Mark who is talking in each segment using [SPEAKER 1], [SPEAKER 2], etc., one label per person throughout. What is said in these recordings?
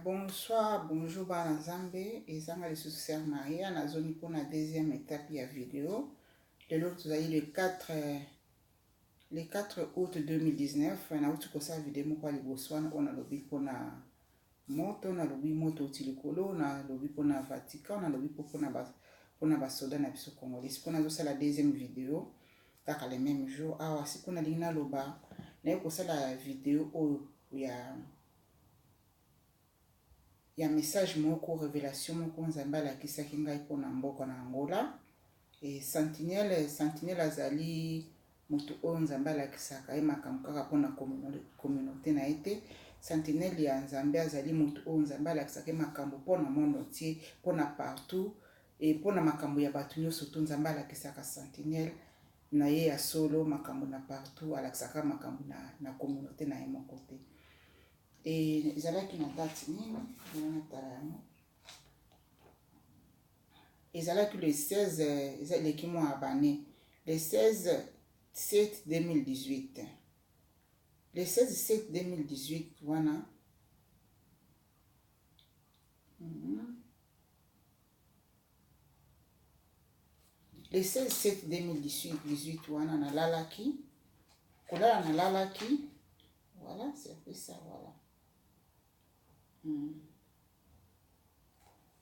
[SPEAKER 1] Bonsoir, bonjour bana Nzambe, ezanga les sœurs Maria, na zone pour la deuxième étape de vidéo. De l'autre, vous avez le 4 août 2019, na uti kosa vidéo kwa liboswana on a lobby pour na moto, na lobby moto utilikolo, na lobby pour na Vatican, na lobby pour na basoda na biso congolais. Pour na zo la deuxième vidéo, kaka le même jour. Ah, si pour na lingna loba, na kosa la vidéo où il y a message moko révélation moko nzamba la kisaki ngai pona mboka na Angola et sentinelle azali mutu o nzamba la kisaka e makambo kaka pona communauté na ete sentinelle ya nzambe azali mutu o nzamba la kisaka e makambo pona monde entier pona partout et pona makambo ya batu nyonso to nzamba la kisaka sentinelle na ye ya solo makambo na partout ala kisaka makambo na communauté na ye moko te. Et ezalaki na date nini na taramo ezalaki le 16 ezalaki mois abane le 16 7 2018 le 16 7 2018 wana le 16 7 2018 wana nalalaki kolala nalalaki voilà c'est un peu ça voilà.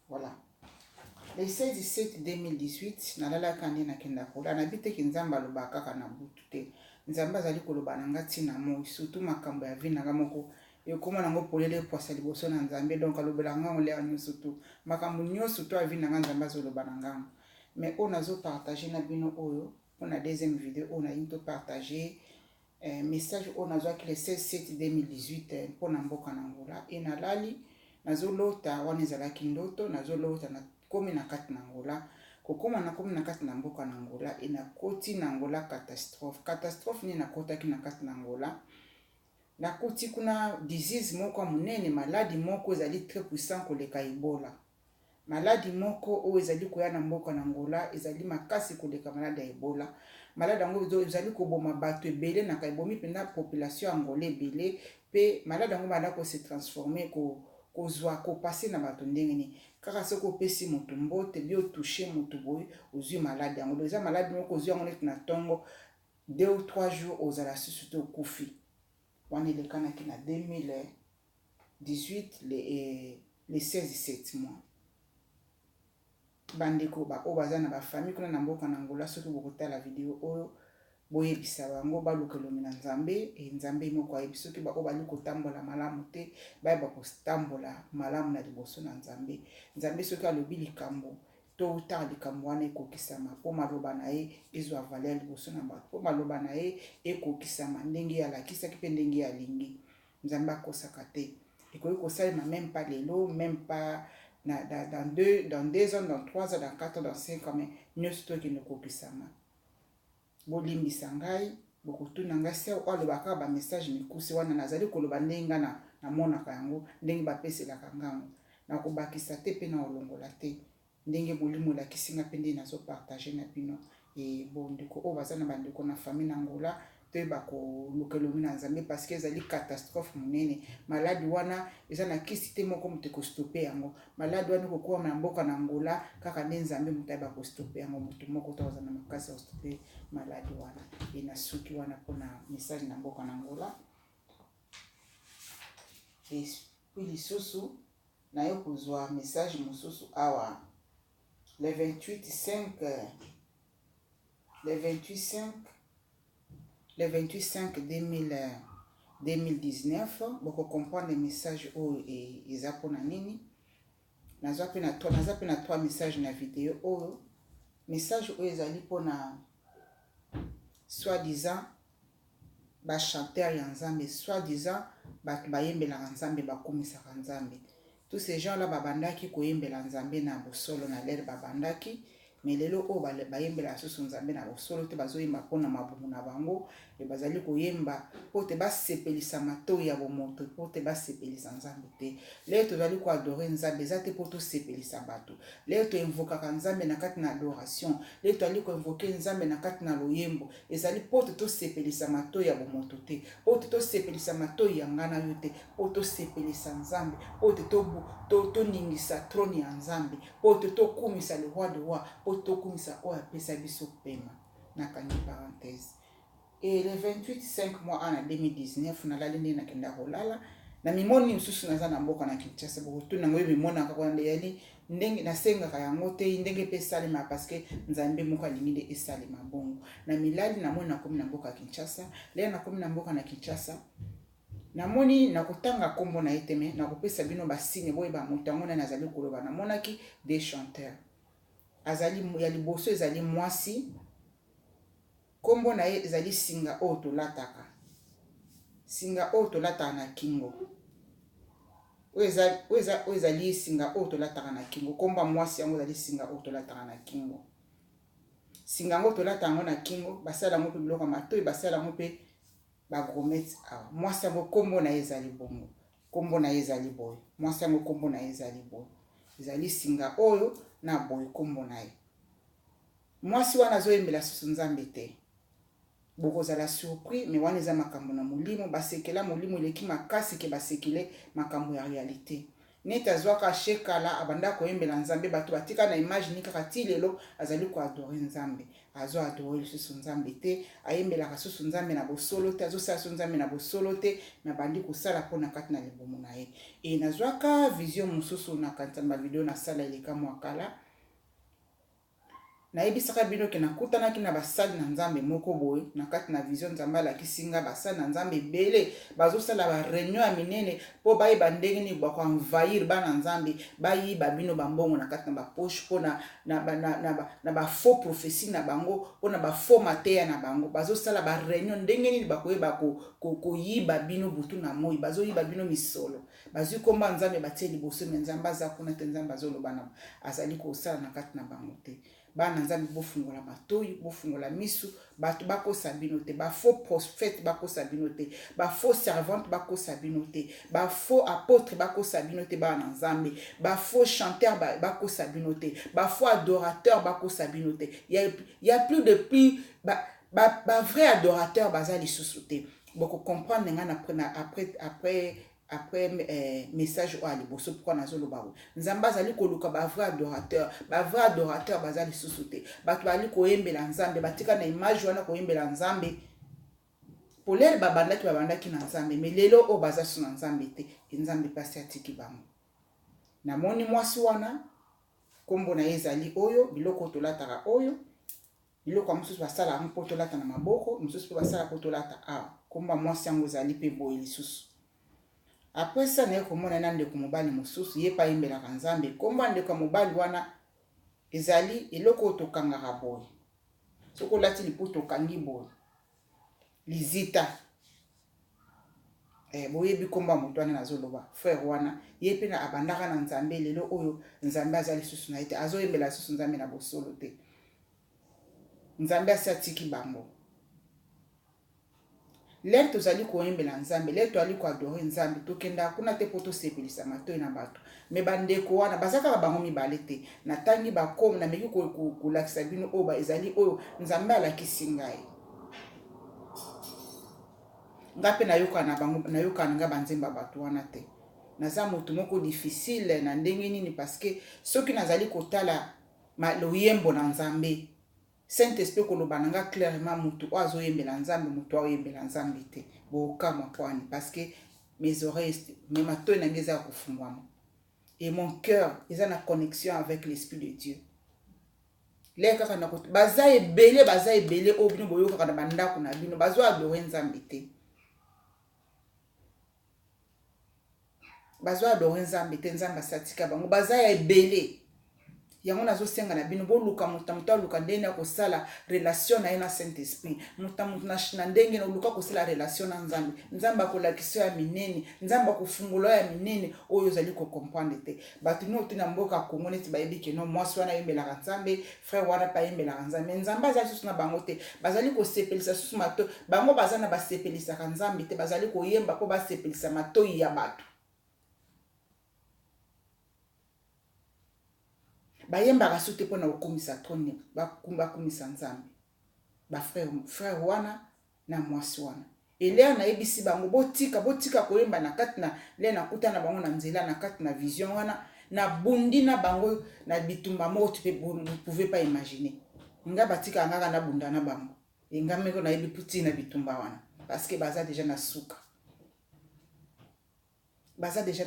[SPEAKER 1] Voilà. Le 16 7 2018, nalala kandi na kenda kola na biteki nzamba loba kaka na butu te. Nzamba zali koloba nanga tina mo surtout makambo ya vie nanga moko e koma nango polele poisa liboso na nzambe donc alobela nga ole anyo surtout makambo nyo surtout a vie nanga nzamba zo loba nanga. Mais on a zo partager na bino oyo on a deuxième vidéo on a into partager message on a zo ki le 16 7 2018 pour na mboka na Angola et na lali nazolota wana ezalaki ndoto nazolota na komi na kati na Angola kokoma na komi na kati na mboka na Angola e na koti na Angola catastrophe ni na kotaki na kati na Angola na koti kuna disease moko munene maladie moko ezali très puissant koleka Ebola maladie moko o ezali koya na mboka na Angola ezali makasi koleka maladie ya Ebola malade yango ezali koboma bato ebele na kaibomi pena population angolais ebele pe malade yango banda ko se transformer kozwa kopase na bato ndenge ni kaka soki opesi moto mbote bi otouche moto boye ozwi malade yango eza malade moko ozwi yango neti na ntongo 2 ou 3 jours ozala susu te okufi wana elekanaki na 2018 le 16 7 mois bandeko oyo baza na bafamille kuna na mboka na Angola soki bokotala video oyo boyebisa bango balukelomi na nzambe e nzambe moko ayebi soki oyo bali kotambola malamu te bayeba kotambola malamu na liboso na nzambe nzambe soki alobi likambo to utala likambo wana ekokisama mpo maloba na ye ezwa valeur liboso na bato mpo maloba na ye ekokisama ndenge alakisaki mpe ndenge alingi nzambe akosaka te ekoki kosalema même pas lelo même pas dans 2 ans, dans 3 ans, dans 4 ans, dans 5 ans, mais nous sommes qui nous kokisama. Bolimbisa ngai, bokutuna ngai se o alobaka ba message mikusi wana nazali koloba ndenga na mona kango, ndenge bapesela kangango. Na kobakisa te pe na olongola te. Ndenge bolimo la kisinga pende na zo partager na bino et bon ndeko o bazana bandeko na famille na Angola te bako lukelomi na nzambe parce que ezali catastrophe munene maladi wana eza na kisi te moko moto ko stopper yango maladi wana ko na mboka na Angola kaka nde nzambe moto ba ko stopper yango moto moko to za na makasi o stopper maladi wana et na suki wana pona message na mboka na Angola et puis lisusu na yo kozwa message mosusu awa le 28 5 2019 boko comprendre le message oyo eza pona nini naza pe na 3 messages na vidéo oyo message oyo ezali pona soi-disant ba chanteur ya nzambe soi-disant bato bayembelaka nzambe bakomisaka nzambe tous ces gens là babandaki koyembela nzambe na bosolo na lere babandaki mais lelo oyo bayembela susu nzambe na bosolo te bazoyemba mpona mabumu na bango et bazali koyemba po te basepelisa matoi ya bomoto po te basepelisa nzambe te. Lelo tozali koadore nzambe eza te po tosepelisa bato. Lelo toinvokaka nzambe na kati na adoration. Lelo tozali koinvoke nzambe na kati na loyembo ezali po te tosepelisa matoi ya bomoto te, po te tosepelisa matoi ya ngana yo te, po tosepelisa nzambe, po te toningisa troni ya nzambe, po te tokumisa le roi de roi, po te tokumisa oyo apesa biso pema. Nakangi parenthèse. Et le 28/5 mois en 2019 nalali nde nakenda kolala na mimoni msusu naza na mboka na Kinshasa bokotuna ngoyo mimona kakona ndeyali ndenge nasengaka yango te ndenge pe salema parce que nzambe moko alingi nde esalema bongo na milali namoni nakomi na mboka Kinshasa. Lelo nakomi na mboka na Kinshasa namoni nakotanga kombo na eteme nakopesa bino basigne boyeba moto yango nani azali koloba. Namonaki des chanteurs azali ya liboso ezali mwasi kombo na ye ezali singa oyo tolataka, singa oyo tolataka na kingo oyo ezali singa oyo tolataka na kingo, kombo mwasi yango ezali singa oyo tolataka na kingo. Singa yango tolataka yango na kingo basala yango mpe biloko matoi basala yango mpe bagromete awa. Mwasi yango kombo na ye ezali bongo, kombo na ye ezali boye, mwasi yango kombo na ye ezali boye, ezali singa oyo na boye kombo na ye. Mwasi wana azoyembela susu nzambe te bokozala surpris mais wana eza makambo na molimo basekela molimo eleki makasi ke basekele makambo ya réalité. Neti azwaka shekala abanda koyembela nzambe bato batika na image ni kaka ti lelo azali koadore nzambe, azo adore lisusu nzambe te, ayembelaka susu nzambe na bosolo te, azosala susu nzambe na bosolo te, na bandi kosala mpo na kati na libumu na ye. E nazwaka vision mosusu na kati na video nasala eleka mwa kala nayebisaka bino ke nakutanaki na basali na nzambe moko boye na kati na vision nzambe alakisi nga basali na nzambe ebele bazosala ba réunion ya minene mpo bayeba ndenge nini bakoenvahir bana nzambe bayiba bino bambongo na kati na bapoche mpo na bafaux prophétie na bango mpo na bafaux mateya na bango. Bazosala ba réunion ndenge nini bakoyeba koyiba bino butu na moi, bazoyiba bino misolo, bazwi komba nzambe batie liboso me nzambe aza kuna te, nzambe azoloba na azali kosala na kati na bango te. Bana nzambe bofungola matoi, bofungola misu, bato bakosa bino te, ba faux prophète bakosa bino te, ba faux servante bakosa bino te, ba faux apôtre bakosa bino te bana nzambe, ba faux chanteur bakosa bino te, ba faux adorateur bakosa bino te. Y a plus de plus ba vrai adorateur bazali lisusu te. Boko comprendre ngana après message à liboso pourquoi nazoloba nzambe azali koluka ba vrai adorateur bazali susute bato bali koyembela nzambe batika na image wana koyembela nzambe polele babandaki na nzambe mais lelo o baza su na nzambe te nzambe pasi atiki bango. Namoni mwasi wana kombo na ezali oyo biloko tolataka oyo biloko mosusu basala mpo tolata na maboko mosusu basala mpo tolata kombo mwasi yango ezali pe boye lisusu. Après ça naye komona na ndeko mobali mosusu ye pa yembelaka nzambe kombo ndeko mobali wana ezali eloko tokangaka boye soko olati liputa okangi boye lizita boyebi kombo moto wana nazoloba frère wana ye pe na abandaka na nzambe lelo oyo nzambe azali susu na ye te azoyembela susu nzambe na bosolo te, nzambe asi atiki bango. Lelo tozali koyembela nzambe, lelo tozali koadore nzambe tokenda kuna te po tosepelisa matoi na bato me bandeko wana bazaka bango mibale te natangi bakomo na meki kolakisa bino oyo ezali oyo nzambe alakisi ngai nga pe nayokana na bango, nayokana nga banzemba bato wana te. Naza moto moko difficile na ndenge nini parce que soki nazali kotala loyembo na nzambe Saint-Esprit koloba nanga clairement mutu ozo yembela nzambe mutu ozo yembela nzambe te bokamwa kwani parce que mes oreilles mes matoi na ngeza kufungwama et mon cœur est en connexion avec l'esprit de Dieu. Les kaka na ko baza ebele obino boyo kaka na bandako na bino bazo adorer nzambe te, bazo adorer nzambe te, nzambe satika bango baza ebele yango nazosenga na bino boluka moto aluka ndenge ya kosala relation na ye na Saint Esprit moto na ndenge na oluka kosala relation na nzambe akolakisa ya minene nzambe akofungula ya minene oyo ozali kocomprendre te bato nyonso na mboka Kongo neti bayebi ke no mwasi wana ayembelaka nzambe frère wana pa ayembelaka nzambe nzambe azali susu na bango te bazali kosepelisa susu mato bango baza na basepelisaka nzambe te bazali koyemba mpo basepelisa matoi ya bato bayembaka su te mpona kokomisa trone bakomisa nzambe frère wana na mwasi wana elea nayebisi bango botika koyemba na kati na le nakuta na bango na nzela na kati na vision wana na bundi na bango na bitumba moko tu ne pouvez pas imaginer nga batika ngaka na bunda na bango engameko nayebi puti na bitumba wana parce que baza déjà na suka baza déjà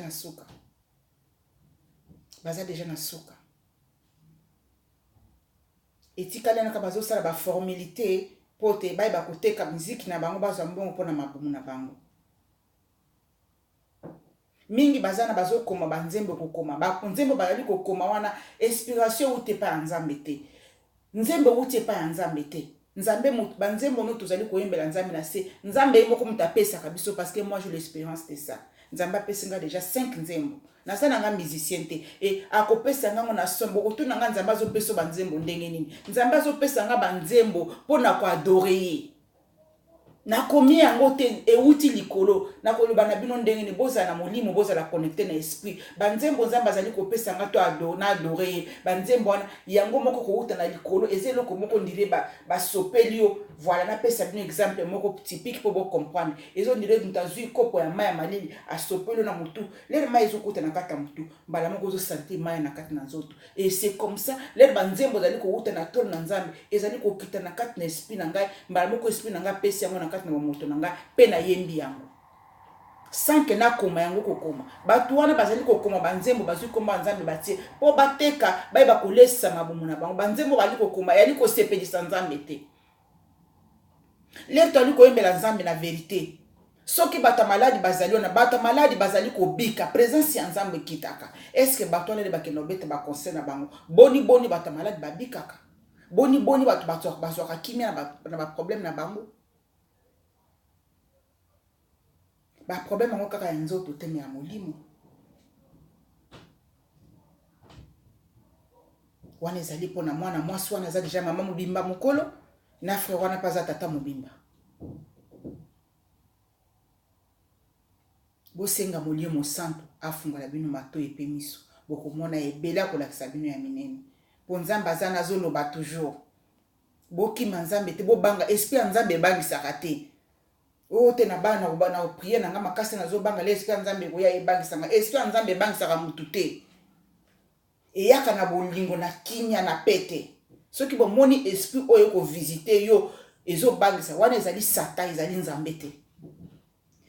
[SPEAKER 1] na suka etikali naka bazosala baformalité po te bayeba koteka miziki na bango bazwa mbongo mpona mabumu na bango mingi bazana bazokoma banzembo kokoma banzembo bazali kokoma wana inspiration ute pa ya nzambe te nzembo ute pa ya nzambe te nzambe banzembo no tozali koyembela nzambe na se nzambe ye moko mutu apesaka biso parce que moi j'ai l'espérance de ça nzambe apesinga déjà 5 nzembo naza nanga musicien te e akopesa ngango na sombo kotuna nga nzambe azopesa banzembo ndenge nini nzambe azopesa nga banzembo mpona koadore ye nakomi yango te euti likolo nakoloba na bino ndenge ni bozala na molimo bozala connecté na esprit banzembo nzambe azali kopesa nga to na adore ye banzembo wana yango moko kouta na likolo eza eloko moko ndire basopeli yo voilà napesa bino exemple moko typique mpo bocomprendre ezo ndire mutu azwi kopo ya mai ya malili asopeli yo na motu lere mai ezokota na kati ya motu mbala moko ozosante mai na kati na nzoto et c'est comme ça lere banzembo ezali kouta na tolo na nzambe ezali kokita na kati na esprit na ngai mbala moko esprit na ngai pesi yango na kati na moto na ngai mpe nayembi yango sanke nakoma yango kokoma bato wana bazali kokoma banzembo bazwi komba nzambe batie mpo bateka bayeba kolesa mabumu na bango banzembo bali kokoma yali kosepelisa nzambe te lero toali koyembela nzambe na verité soki bato maladi bazali wana bato maladi bazali kobika présence ya nzambe ekitaka eske bato wana bakende obeta baconseil na bango boni bato maladi babikaka boni bato bazwaka kimia na baproblème na bango baproblème yango kaka ya nzoto te me ya molimo wana ezali mpona mwana mwasi wana aza deja mama mobimba mokolo na frère wana mpe aza tata mobimba bosenga molimo santo afungola bino matoi epe miso bokomona ebele akolakisa bino ya minene mpo nzambe aza nazoloba toujours bokima nzambe te bobanga esprit ya nzambe ebangisaka te o te na bana na prier na nga makasi nazobanga le esprit ya nzambe koya ebangisaka esprit ya nzambe ebangisaka mutu te eyaka na bolingo na kinya na pete soki bomoni esprit oyo kovisite yo ezobangisa wana ezali satan ezali nzambe te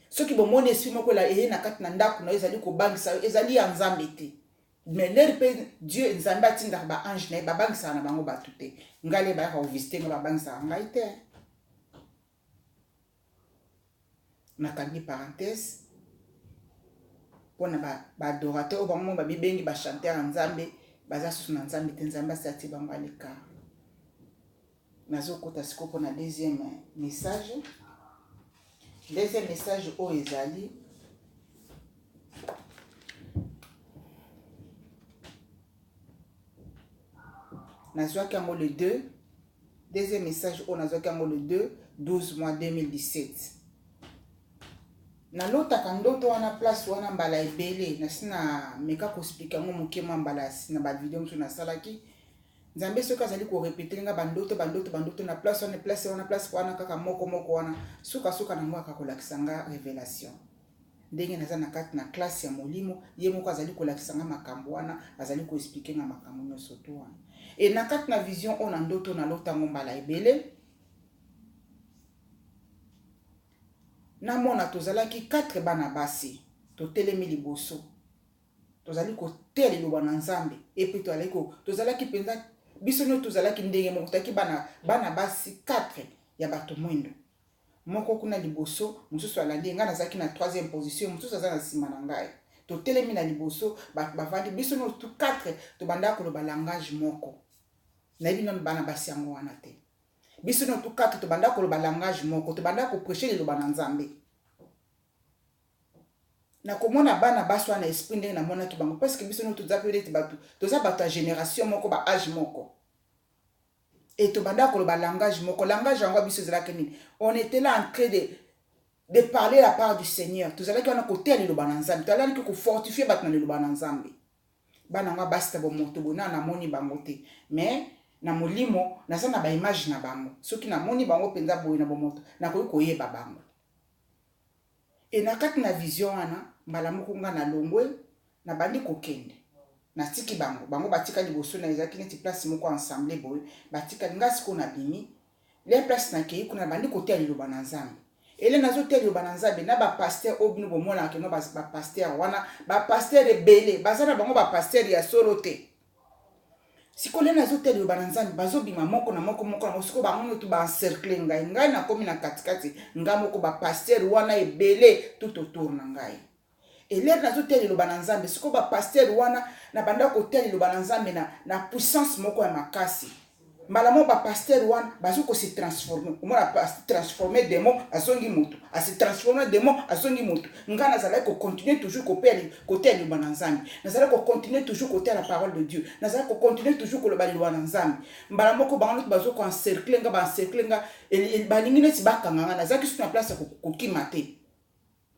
[SPEAKER 1] soki bomoni esprit moko la eye na kati na ndako na ezali kobangisa ezali ya nzambe te mais lere mpe dieu nzambe atindaka baange na ye babangisaka na bango bato te ngale bayaka kovisite nga babangisaka ngai te nakangi parenthèse mpona baadorateur oyo bango babibengi bachanteur ya nzambe baza susu na nzambe te nzambe asati bango aleka nazokota siko mpona deuxième message oyo ezali nazwaki yango le 2 deuxième message oyo nazwaki yango le 12 mois 2017 nalotaka ndoto wana place wana mbala ebele nasi na meka kospika yango moke mwa mbala na bavideo mosusu nasalaki nzambe soki azali korepete nga bandoto na place wana kaka moko wana suka nango akakolakisa nga révélation ndenge naza na kati na classe ya molimo ye moko azali kolakisa nga makambo wana azali koexplike nga makambo nyonso to wana e na kati na vision oyo na ndoto nalotango mbala ebele namona tozalaki 4 bana basi totelemi liboso tozali koteya liloba na nzambe epe tozalaki mpenza biso nyonso tozalaki ndenge moko tozalaki bana basi 4 ya bato mwindo moko kuna liboso mosusu alandi ngai nazalaki na 3e position mosusu aza na nsima na ngai to telemi na liboso bavandi biso no tout 4 to banda ko ba langage moko na yebi non bana basi yango wana te biso no tout 4 to banda ko ba langage moko to banda ko prêcher le loba na Nzambe na komona bana basi wana esprit ndenge na mona ki bango parce que biso no to zapele te batu to za batu génération moko ba âge moko et to banda ko ba langage moko langage yango biso zela kenini on était là en train de parler la part du Seigneur to zala ki wana côté le loba na Nzambe to zala ki ko fortifier batu na le loba na Nzambe bana nga basta bo moto bona na moni bango te mais na molimo na sana ba image na bango soki na moni bango penza boye na bo moto na ko yeba bango et na kati na vision wana mbala moko nga na longwe na bandi kokende na tiki bango batika liboso na ezaki neti place moko ensemble boye batika ngasi ko na bimi les place na kei kuna bandi kotia liloba na Nzambe ele nazo tia liloba na Nzambe na ba pasteur obino bomona ke no ba pasteur wana ba pasteur ebele bazana bango ba pasteur ya solo te sikole nazo tia liloba na Nzambe bazo bima moko na moko na siko bango to ba encercler ngai na komi na katikati nga moko ba pasteur wana ebele tout autour na ngai ele nazo tia liloba na Nzambe siko ba pasteur wana na banda ko tia liloba na Nzambe na puissance moko ya makasi malamo ba pasteur wana bazo ko se transformer omona transformer démon azongi mutu a se transformer démon azongi mutu ngana zala ko continuer toujours ko perdre côté ya liloba na Nzambe nazala ko continuer toujours côté ya la parole de Dieu nazala ko continuer toujours ko loba liloba na Nzambe mbala moko bango bazo ko encercler nga balingi neti bakanga nazala ki sur na place ko kimate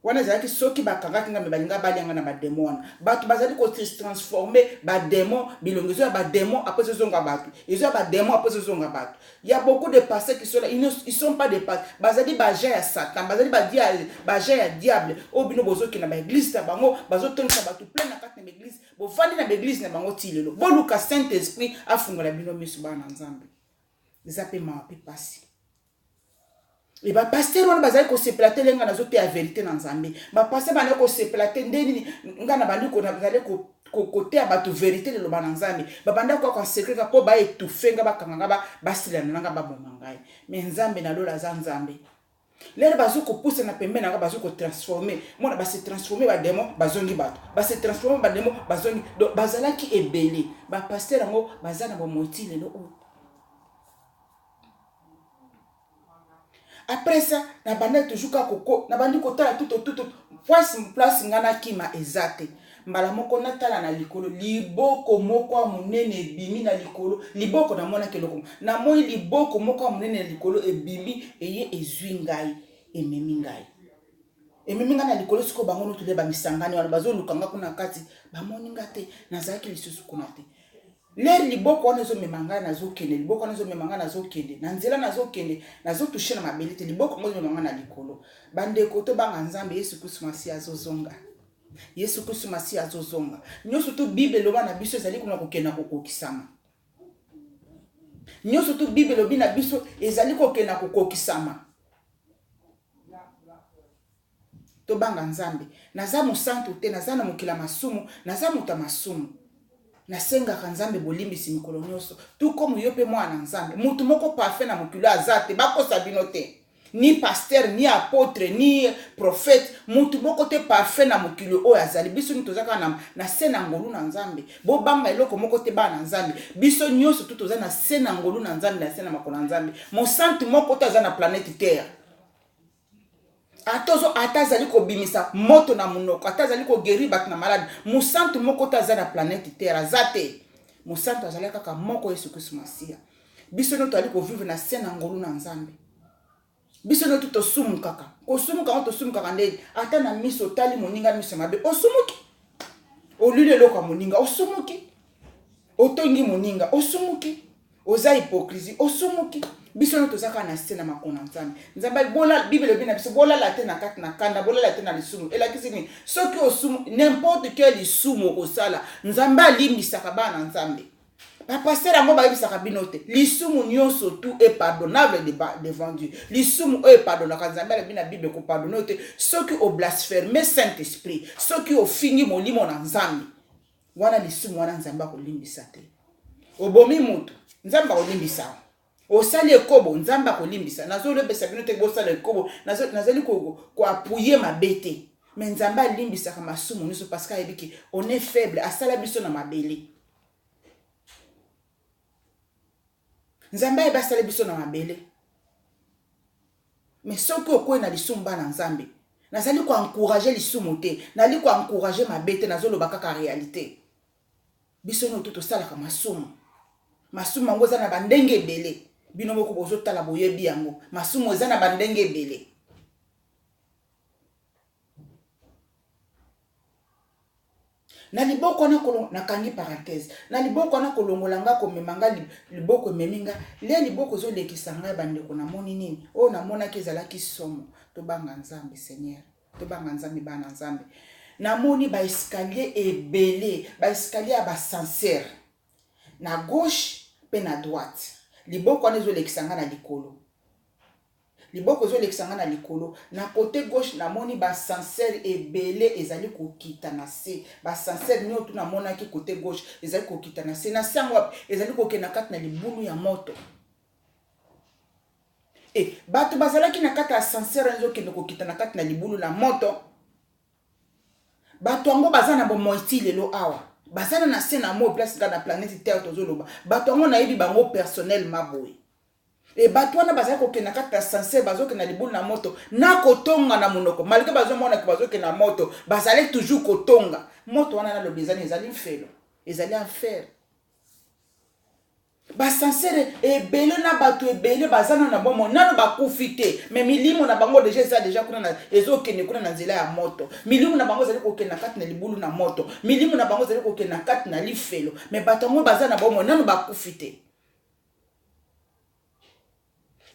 [SPEAKER 1] wana zaki soki bakanga nga me balinga balianga na ba démon batu bazali ko transformer ba démon bilongezo ya ba démon après zonga batu ezo ba démon après zonga batu il y a beaucoup de pasteurs qui sont là ils sont pas des pasteurs bazali ba ja ya Satan bazali ba ja ya diable obino bozo ki na ba église ta bango bazo tonka batu plein na kati na église bo fandi na église na bango tilelo bo luka Saint Esprit afungola bino misu bana Nzambe zape ma pe passer et ba pasteur wana bazali ko se plater lenga nazo te la vérité na Nzambe ba pasteur bana ko se plater ndeni nga na bandi ko na bazali ko côté ya bato vérité le loba na Nzambe ba banda ko secret ko ba étouffer nga bakanga ba sila na nga ba bomba ngai mais Nzambe na lola za Nzambe lele bazo ko pousser na pembe na nga bazo ko transformer mona ba se transformer ba démon bazongi bato ba se transformer ba démon bazongi bazala ki ebele ba pasteur ngo bazana bo moti lelo. Après ça, na banda toujours ka koko, na bandi kota tout place ngana kima ezate. Mbala moko na tala na likolo, liboko moko munene bimi na likolo, liboko na mona keloko. Na moi liboko moko munene na likolo e bimi eye ezwi ngai, ememi ngai. Ememi ngai na likolo siko bango no tule ba misangani wana bazo lukanga kuna kati, ba moni ngate na zaki lisusu kuna te. L'air liboko wana zo memanga na zo kende liboko wana zo memanga na zo kende na nzela na zo kende na zo toucher na mabelite liboko ngo memanga na likolo bande koto banga Nzambe Yesu Kristo masi azozonga Yesu Kristo masi azozonga nyoso to Bible loba na biso ezali kuna kokena kokokisama nyoso to Bible lobi na biso ezali kokena kokokisama to banga Nzambe naza musantu te naza na mukila masumu naza muta masumu na senga Nzambe bolimbisi mikolo nyonso tout comme yo pe mwana Nzambe mutu moko parfait na mokilo azate bako sabino te ni pasteur ni apôtre ni prophète mutu moko te parfait na mokilo o azali biso ni tozaka na sena ngolu na Nzambe bo banga eloko moko te bana Nzambe biso nyonso tout toza na sena ngolu na Nzambe na sena makolo na Nzambe mon santu moko te aza na planète terre atozo atazali ko bimisa moto na munoko atazali ko guérir bat na malade musantu moko ta za na planète terre azate musantu azali kaka moko Yesu Kristo Masia biso no tali ko vivre na sena ngolu na Nzambe biso no to sumu kaka ko sumu kaka ndeni ata na miso tali moninga miso mabe osumuki olule loka moninga osumuki otongi moninga osumuki oza hypocrisie osumuki biso no tozaka na sena makona Nzambe Nzambe bola Bible bina biso bola la te na kati na kanda bola la te na lisumu elakisini soki osumu n'importe quel lisumu osala Nzambe alimbisaka bana Nzambe ba pasteur ngo ba bisaka binote lisumu nyonso tout est pardonnable devant Dieu lisumu est pardonnable Nzambe bina Bible ko pardonner te soki o blasphémer Saint-Esprit soki o fingi molimo na Nzambe wana lisumu wana Nzambe ko limbisa te obomi mutu Nzambe ko limbisa osali ekobo Nzamba ko limbisa nazo lebesa bino te bosala ekobo nazali ko appuyer mabete mais nzambe alimbisaka masumu nyonso parce que ayebi ke on est faible, asala biso na mabele. Nzambe ayebi asala biso na mabele. Mais soki okoyi na lisumu bana nzambe, nazali ko encourager lisumu te, nali ko encourager mabe te, nazoloba kaka réalité. Biso no toto salaka masumu. Masumu yango eza na bandenge ebele. Bino moko bozotala boyebi yango. Masumu eza na bandenge ebele. Na liboko na kolongo na kangi parenthèse. Na liboko na kolongola nga komemanga liboko meminga. Le liboko zo lekisa nga bandeko na moni nini? O na mona ke ezalaki somo. To banga nzambe Seigneur. To banga nzambe bana nzambe. Na moni ba escalier ebele, ba escalier ba sincère. Na gauche pe na droite. Liboko na zo lekisa nga na likolo. Liboko zo lekisa nga na likolo. Na côté gauche na moni ba sincère ebele ezali kokita na se. Ba sincère nyoto na mona ki côté gauche ezali kokita na se. Na sango ezali kokena kati na libulu ya moto. E bato bazalaki na kati ya sincère nzo kende kokita na kati na libulu na moto. Bato yango baza na bomoiti lelo awa. Bazana na se na mo place na planète Terre tozoloba. Bato yango na yebi bango personnel maboy. Et bato wana bazali kokena kati ya sincère bazoke na libulu na moto na kotonga na monoko. Malgré bazomona ke bazoke na moto, bazali toujours kotonga. Moto wana na lobezani ezali mfelo. Ezali enfer. Ba sincère ebele na bato ebele bazana na bomo nano bakufite mais milimo na bango déjà kuna na ezokene kuna na nzela ya moto. Milimo na bango zali kokena kati na libulu na moto. Milimo na bango zali kokena kati na lifelo mais bato ngo bazana na bomo nano bakufite.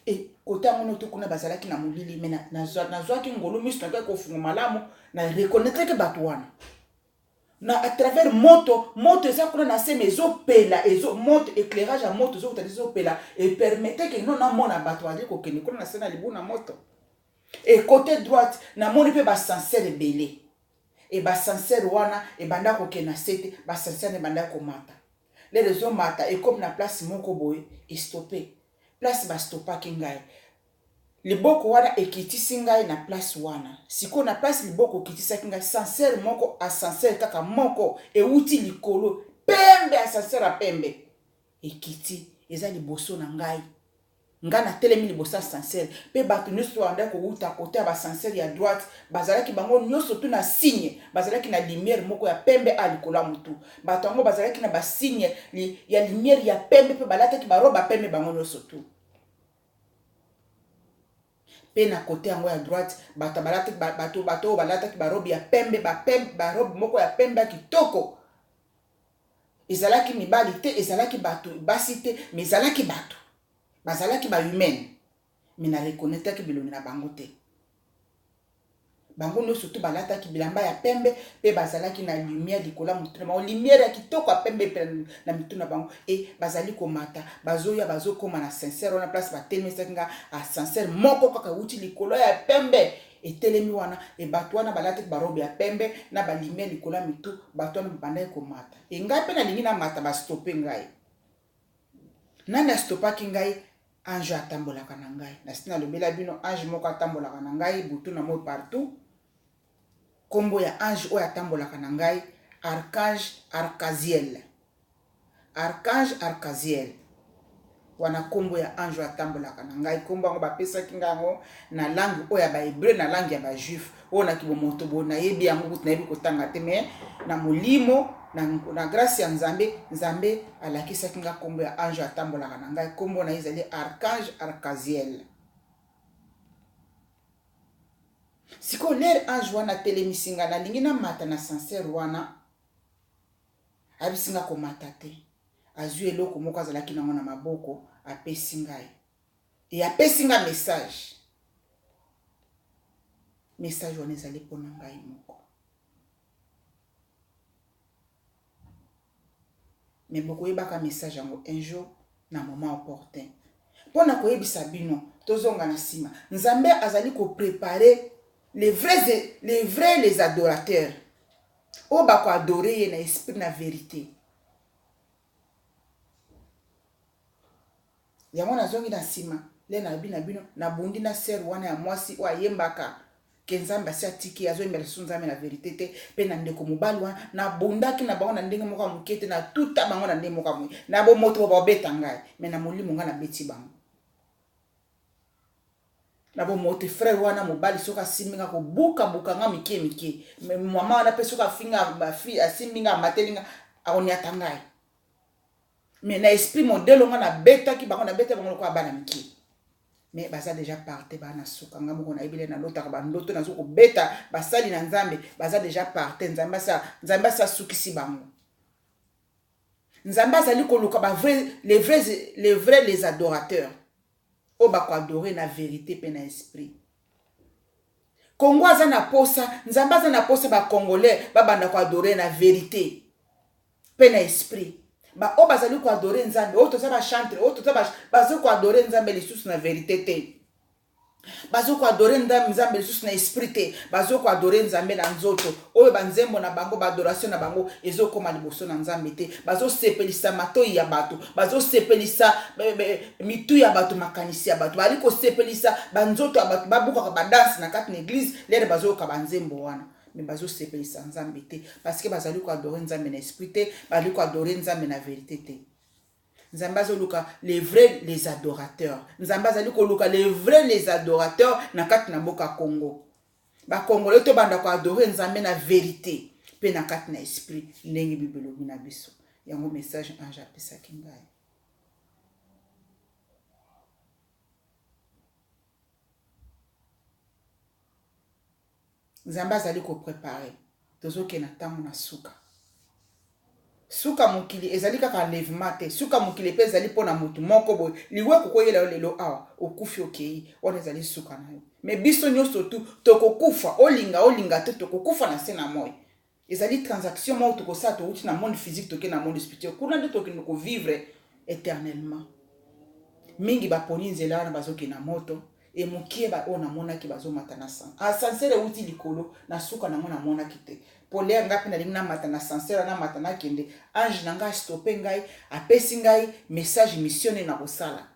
[SPEAKER 1] Et côté amono to kuna bazalaki na mulili mena nazwaki ngolo miso na ko funga malamu na reconnaître que bato wana na à travers moto eza kuna na se mezo pela ezo moto éclairage à moto zo utalizo pela et permettait que non na mona bato ali ko keni kuna na se na libu na moto. Et côté droite na moni pe ba sincère belé et ba sincère wana e banda ko kena sete ba sincère ne banda ko mata les raisons mata et comme na place moko boy et stopper place ba stopaki ngai liboko wana ekitisi ngai na place wana siko na place liboko kitisaki ngai sincère moko a sincère kaka moko euti likolo pembe a sincère a pembe ekiti eza liboso na ngai ngana telemi liboso sincère pe bato nyonso anda ko uta côté ba sincère ya droite bazalaki bango nyonso tu na signe bazalaki na lumière moko ya pembe a likolo mutu bato ngo bazalaki na ba signe ya lumière ya pembe pe balataki ba robe pembe bango nyonso tu. Pe na côté yango ya droite bato balataki ba robe ya pembe ba robe moko ya pembe kitoko. Ezalaki mibali te ezalaki bato basi te mais ezalaki bato bazalaki ba humaine mais na reconnaître que bilongi na bango te. Bango no surtout balataki bilamba ya pembe pe bazalaki na lumière likola mutu na lumière ya kitoko ya pembe pe na mitu na bango et bazali komata bazoya bazokoma na sincère wana place batelemisa nga a sincère moko kaka uti likolo ya pembe etelemi wana e bato wana balataki barobe ya pembe na ba lumière likola mitu bato wana bandai komata e ngai pe na lingi na mata ba stopper ngai nani stopaki ngai ange atambolaka na ngai na sina lobela bino ange moko atambolaka na ngai butu na mo partout kombo ya ange oyo atambolaka na ngai archange arcaziel wana kombo ya ange atambolaka na ngai kombo yango bapesaki ngango na langue oyo ya bahébreu na langue ya bajuif oyo na kibomoto bo nayebi yango kutu nayebi kotanga te mais na molimo na grâce ya nzambe alakisaki nga kombo ya ange atambolaka na ngai kombo na ezali archange arcaziel. Siko l'air ange wana telemisi nga nalingi na mata na sincère wana abisi nga komata te azwi eloko moko azalaki nango na maboko apesi ngai e apesi nga message wana ezali mpona ngai moko mais bokoyebaka message yango un jour na moment opportun mpona koyebisa bino tozonga na nsima nzambe azali koprépare les vrais les adorateurs oyo bakoadore ye na esprit na vérité. Yango nazongi na nsima le na bino na bundi na ser wana ya mwasi oyo ayembaka ke nzambe asi atiki azoyembela lisusu nzambe na verité te mpe na ndeko mobali wana nabondaki na bango na ndenge moko ya moke te natuta bango na ndenge moko ya moke na bomoto babeta ngai me na molimo ngai nabeti bango na bomoto frère wana mobali soki asimbi nga kobukabuka nga mike mama wana mpe soki afinga asimbi nga amateli nga akoniata ngai me na esprit modele nga nabetaki bango nabeta bango lokola bana mike mais baza déjà parte bana suka nga moko na ibile na lotaka bandoto nazo ko beta basali na nzambe baza déjà parte nzambe sa sukisi bango nzambe azali koluka ba vrai les adorateurs o ba ko adorer na vérité pe na esprit Congo aza na posa nzambe aza na posa ba congolais ba banda ko adorer na vérité pe na esprit ba o bazali ko adorer nzambe o toza ba chanter o toza bazo ko adorer nzambe lisusu na vérité te bazo ko adorer nzambe lisusu na esprit te bazo ko adorer nzambe na nzoto oyo banzembo na bango ba adoration na bango ezokoma liboso na nzambe te bazo sepelisa matoi ya bato bazo sepelisa mitu ya bato makanisi ya bato bali ko sepelisa banzoto ya bato babuka ba danse na kati na église lere bazo ka banzembo wana mais bazo sepelisa nzambe te parce que bazali ko adorer nzambe na esprit te bali ko adorer nzambe na vérité te nzambe azoluka les vrais les adorateurs nzambe azali koluka les vrais les adorateurs na kati na boka Congo ba congolais to banda ko adorer nzambe na vérité pe na kati na esprit ndenge bibelo bina biso yango message ange apesaki ngai nzambe azali ko préparer tozoke na tango na suka mokili ezali kaka enlèvement te suka mokili pe ezali pona motu moko boy liwe kokoyela lelo awa okufi okei wana ezali suka na yo mais biso nyonso tu tokokufa olinga te tokokufa na se na moi ezali transaction moko tokosala touti na monde physique toke na monde spirituel kuna nde tokende kovivre éternellement mingi baponi nzela wana bazoke na moto e mokie ba ona monaki bazomata na sang ascenseur euti likolo na suka nango na monaki te pole nga pe na lingi na mata na ascenseur na mata na kende ange na nga stoppe ngai apesi ngai message mission na kosala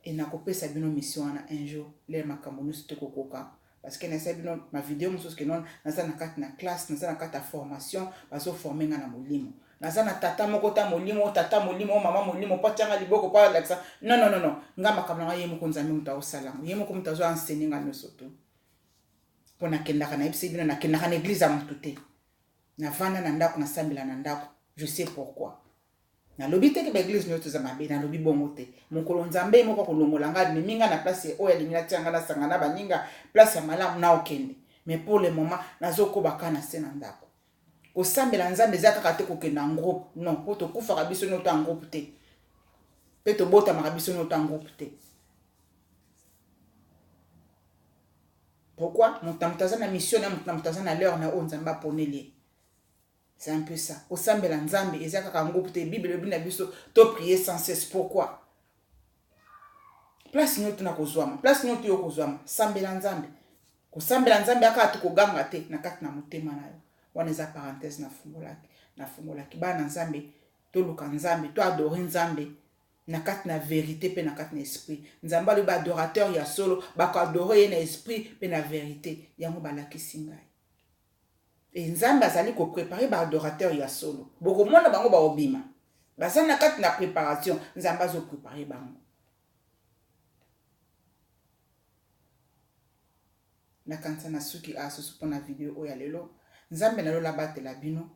[SPEAKER 1] e na kopesa bino mission wana un jour le makambo nyonso tokokoka parce que na sa bino ma vidéo mosusu ke non naza na kati na classe naza na kati ya formation bazoforme nga na molimo naza na tata moko ta molimo tata molimo mama molimo po tianga liboko po alakisa non nga makambo na nga ye moko nzambe moto aosalango ye moko moto azo enseigner nga nyonso tu mpo nakendaka na yebisi bino nakendaka na église ya motu te navanda na ndako nasambela na ndako je sais pourquoi nalobi te ke baeglise nyonso eza mabe nalobi bongo te mokolo nzambe moko kolongola nga memi nga na place oyo alingi natianga nasanga na baninga place ya malamu na okende mais pour le moment nazokobaka na se na ndako kosambela nzambe eza kaka te kokenda en groupe non po tokufaka biso nyonso en groupe te mpe tobotamaka biso nyonso en groupe te pourquoi moto aza na mission na moto aza na l'heure na oyo nzambe aponeli c'est un peu ça kosambela nzambe eza kaka en groupe te bible elobi na biso to prier sans cesse pourquoi place nyonso na kozwama place nyonso yo kozwama sambela nzambe kosambela nzambe aka tukoganga te na kati na motema na yo wana eza parenthèse nafungolaki bana nzambe toluka nzambe to adore nzambe na kati na vérité pe na kati na esprit nzambe alobi adorateur ya solo bako adore ye na esprit pe na vérité yango balakisi ngai e nzambe azali koprépare baadorateur ya solo bokomona bango baobima baza na kati na préparation nzambe azoprépare bango nakanisa na suki asusu mpona video oyo ya lelo nzambe nalola batela bino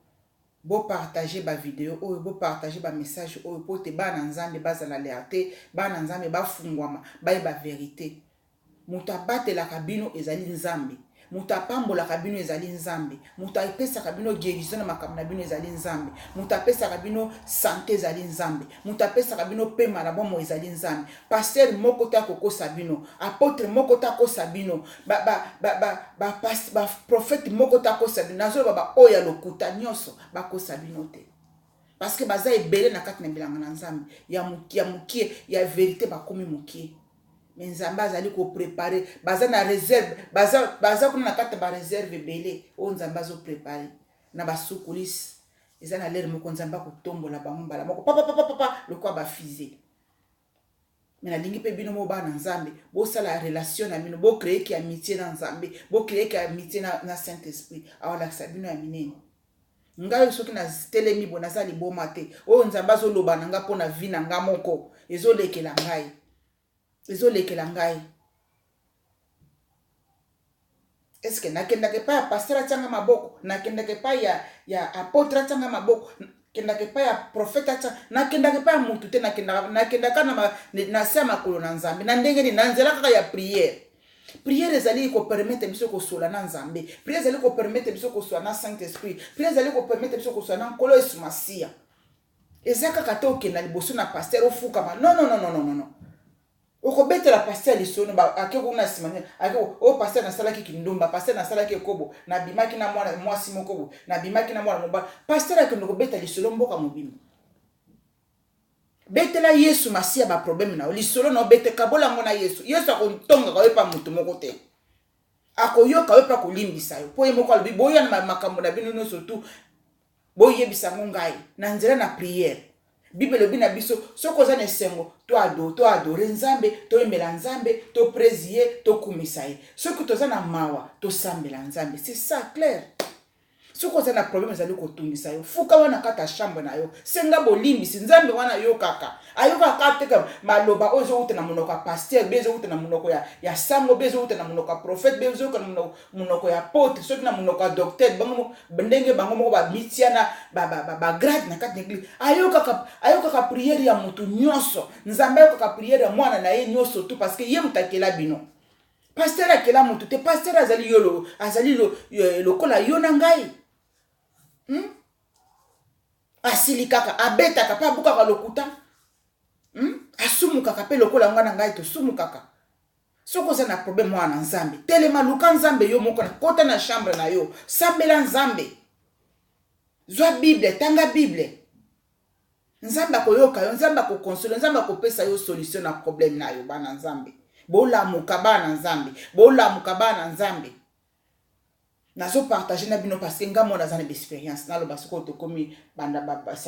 [SPEAKER 1] bopartage bavideo oyo bopartage bamessage oyo po te bana nzambe bazala learte bana nzambe bafungwama bayeba vérité moto abatelaka bino ezali nzambe moto apambolaka bino ezali nzambe moto apesaka bino guérison na makambo na bino ezali nzambe moto apesaka bino santé ezali nzambe moto apesaka bino pema na bomo ezali nzambe pasteur moko te akokosa bino apôtre moko te akosa bino prophète moko te akosa bino nazoloba baoyo ya lokuta nyonso bakosa bino te parce que baza ebele na kati na bilanga na nzambe ya mokie ya vérité bakomi mokie mais nzambe azali koprépare baza na réserve baza kuna na kati ya baréserve ebele oyo nzambe azoprépare na basukulisi eza na lere moko nzambe akotombola bango mbala moko papa lokwa bafize Mais nalingi pe bino mo ba na nzambe bo sala relation na bino bo créer ki amitié na nzambe bo créer ki amitié na Saint-Esprit awala sa bino ya minene ngai soki na telemi bo na sali boma te o nzambe azoloba na nga pona vie na nga moko ezolekela ngai est-ce que nakendaka pa ya pasteur atianga maboko nakendaka pa ya apôtre atianga maboko nakendaka pa ya prophète atianga nakendaka pa ya mutu te nakendaka na se ya makolo na nzambe na ndenge nini na nzela kaka ya prière ezali kopermettre biso kosola na nzambe prière ezali kopermettre biso kosola na Saint-Esprit prière ezali kopermettre biso kosola na nkolo Yesu Masiya eza kaka te okenda liboso na pasteur ofukama non okobetela pasteur lisono ake kuna simanya ake o pasteur na sala ki kindumba pasteur na sala ki ekobo na bimaki na mwana mwasi moko na bimaki na mwana mobala pasteur ake ndokobeta lisolo mboka mobimba betela Yesu Masiya ba problème na lisolo na bete kabola ngona Yesu akontonga ka wepa mutu moko te akoyoka wepa kolimbisa yo po ye moko alobi boya na makambo na bino nyonso tu boyebisa ngai na nzela na prière Bible bina biso soko za nesengo to adore nzambe to emela nzambe to présier to kumisa ye soko to za na mawa to sambela nzambe c'est ça clair soko za na problème ezali kotungisa yo fuka wana kata chambre na yo senga bolimbisi nzambe wana yo kaka ayoka kateka maloba ozo uta na monoko ya pasteur bezo uta na monoko ya sango bezo uta na monoko ya prophète bezo uta na monoko ya apôtre soki na monoko ya docteur bango ndenge bango moko ba mitiana ba grade na kati n'église ayoka prière ya mutu nyonso nzambe ayoka prière ya mwana na ye nyonso tout parce que ye mutakela bino pasteur akela mutu te pasteur azali lokola yo na ngai asili kaka abetaka pa bukaka lokuta asumukaka pe lokola ngana ngai to sumukaka soko za na problème wana nzambe telema luka nzambe yo moko na kota na chambre na yo sambela nzambe zwa bible tanga bible nzambe akoyoka yo nzambe akokonsole nzambe akopesa yo solution na problème na yo bana nzambe bolamuka bana nzambe nazo partager na bino parce que nga mona za na expérience na lo basoko to komi banda